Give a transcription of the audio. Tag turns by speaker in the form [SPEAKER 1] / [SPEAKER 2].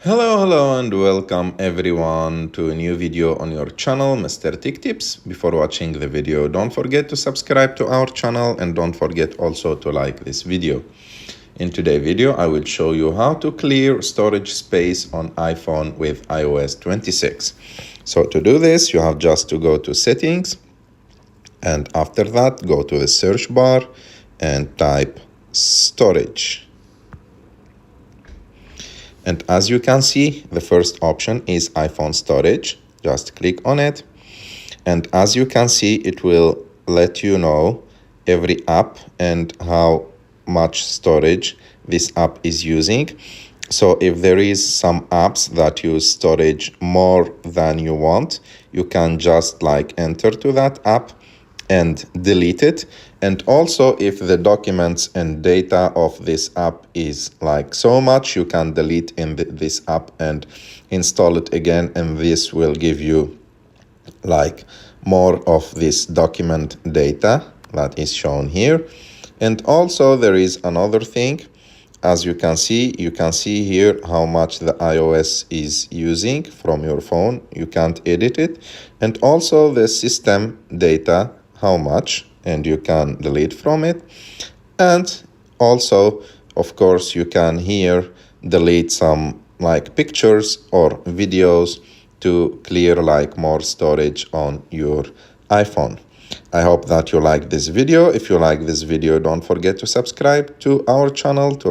[SPEAKER 1] Hello and welcome everyone to a new video on your channel, Mr. Tech Tips. Before watching the video, don't forget to subscribe to our channel and don't forget also to like this video. In today's video, I will show you how to clear storage space on iPhone with iOS 26. So to do this, you have just to go to Settings, and after that, go to the search bar and type Storage. And as you can see, the first option is iPhone storage. Just click on it. And as you can see, it will let you know every app and how much storage this app is using. So if there is some apps that use storage more than you want, you can just enter to that app and delete it. And also if the documents and data of this app is so much, you can delete in this app and install it again, and this will give you more of this document data that is shown here. And also there is another thing. As you can see here how much the iOS is using from your phone. You can't edit it. And also the system data, how much, and you can delete from it. And also, of course, you can here delete some pictures or videos to clear more storage on your iPhone. I hope that you like this video. If you like this video, don't forget to subscribe to our channel to